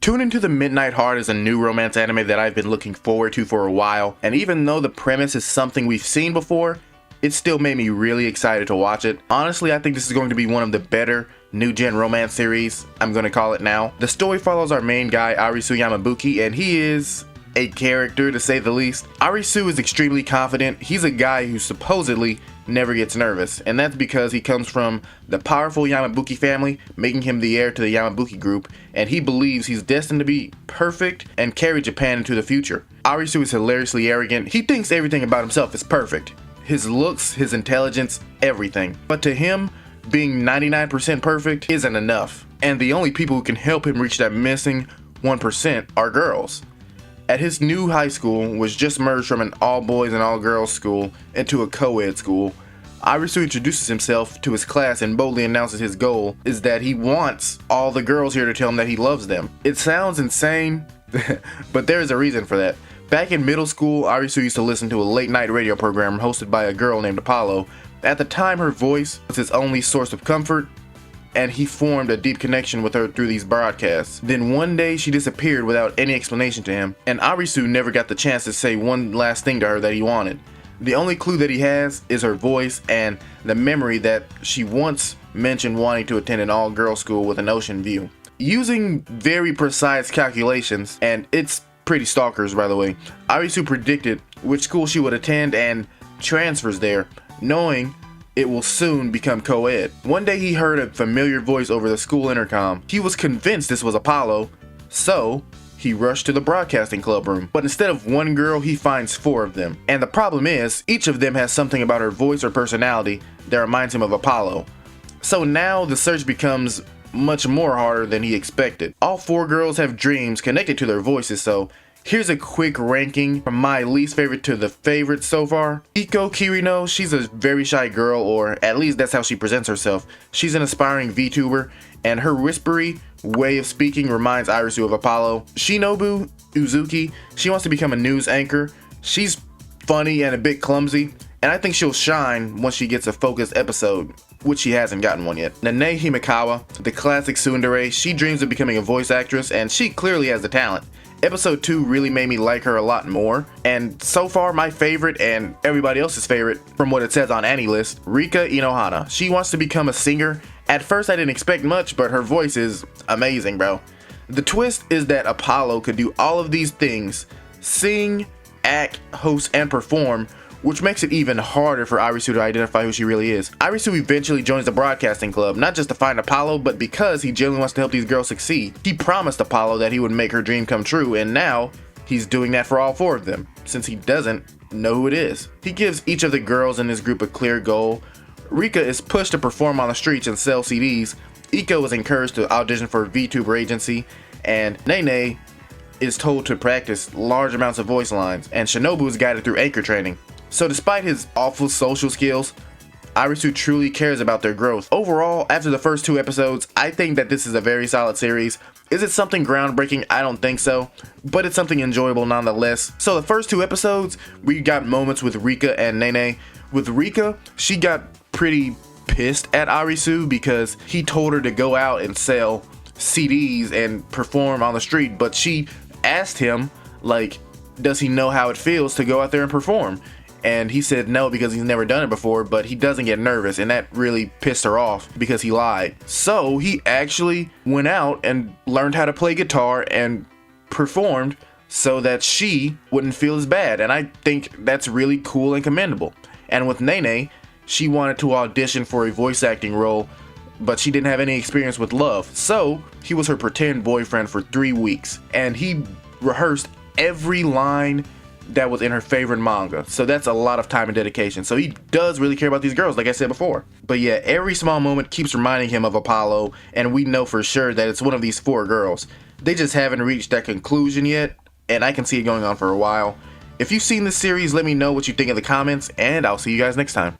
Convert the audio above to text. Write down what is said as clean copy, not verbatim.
Tune into the Midnight Heart is a new romance anime that I've been looking forward to for a while, and even though the premise is something we've seen before, it still made me really excited to watch it. Honestly, I think this is going to be one of the better new gen romance series, I'm going to call it now. The story follows our main guy, Arisu Yamabuki, and he is a character to say the least. Arisu is extremely confident. He's a guy who supposedly never gets nervous, and that's because he comes from the powerful Yamabuki family, making him the heir to the Yamabuki group, and he believes he's destined to be perfect and carry Japan into the future. Arisu is hilariously arrogant. He thinks everything about himself is perfect. His looks, his intelligence, everything. But to him, being 99% perfect isn't enough, and the only people who can help him reach that missing 1% are girls. At his new high school, which just merged from an all-boys and all-girls school into a co-ed school, Arisu introduces himself to his class and boldly announces his goal is that he wants all the girls here to tell him that he loves them. It sounds insane, but there is a reason for that. Back in middle school, Arisu used to listen to a late-night radio program hosted by a girl named Apollo. At the time, her voice was his only source of comfort, and he formed a deep connection with her through these broadcasts. Then one day she disappeared without any explanation to him, and Arisu never got the chance to say one last thing to her that he wanted. The only clue that he has is her voice and the memory that she once mentioned wanting to attend an all-girls school with an ocean view. Using very precise calculations, and it's pretty stalkers by the way, Arisu predicted which school she would attend and transfers there, knowing it will soon become co-ed. One day he heard a familiar voice over the school intercom. He was convinced this was Apollo, so he rushed to the broadcasting club room. But instead of one girl, he finds 4 of them. And the problem is, each of them has something about her voice or personality that reminds him of Apollo. So now the search becomes much more harder than he expected. All 4 girls have dreams connected to their voices, so here's a quick ranking from my least favorite to the favorite so far. Iko Kirino, she's a very shy girl, or at least that's how she presents herself. She's an aspiring VTuber, and her whispery way of speaking reminds Arisu of Apollo. Shinobu Uzuki, she wants to become a news anchor. She's funny and a bit clumsy, and I think she'll shine once she gets a focused episode, which she hasn't gotten one yet. Nanae Himekawa, the classic tsundere, she dreams of becoming a voice actress, and she clearly has the talent. Episode 2 really made me like her a lot more, and so far my favorite and everybody else's favorite from what it says on AniList, Rika Inohana. She wants to become a singer. At first I didn't expect much, but her voice is amazing, bro. The twist is that Apollo could do all of these things, sing, act, host, and perform, which makes it even harder for Arisu to identify who she really is. Arisu eventually joins the broadcasting club, not just to find Apollo, but because he genuinely wants to help these girls succeed. He promised Apollo that he would make her dream come true, and now he's doing that for all 4 of them, since he doesn't know who it is. He gives each of the girls in his group a clear goal. Rika is pushed to perform on the streets and sell CDs. Iko is encouraged to audition for a VTuber agency, and Nene is told to practice large amounts of voice lines, and Shinobu is guided through anchor training. So despite his awful social skills, Arisu truly cares about their growth. Overall, after the first 2 episodes, I think that this is a very solid series. Is it something groundbreaking? I don't think so, but it's something enjoyable nonetheless. So the first 2 episodes, we got moments with Rika and Nene. With Rika, she got pretty pissed at Arisu because he told her to go out and sell CDs and perform on the street, but she asked him, like, does he know how it feels to go out there and perform? And he said no because he's never done it before, but he doesn't get nervous, and that really pissed her off because he lied. So he actually went out and learned how to play guitar and performed so that she wouldn't feel as bad, and I think that's really cool and commendable. And with Nene, she wanted to audition for a voice acting role, but she didn't have any experience with love, so he was her pretend boyfriend for 3 weeks, and he rehearsed every line that was in her favorite manga. So that's a lot of time and dedication. So he does really care about these girls, like I said before. But yeah, every small moment keeps reminding him of Apollo, and we know for sure that it's one of these 4 girls. They just haven't reached that conclusion yet, and I can see it going on for a while. If you've seen this series, let me know what you think in the comments, and I'll see you guys next time.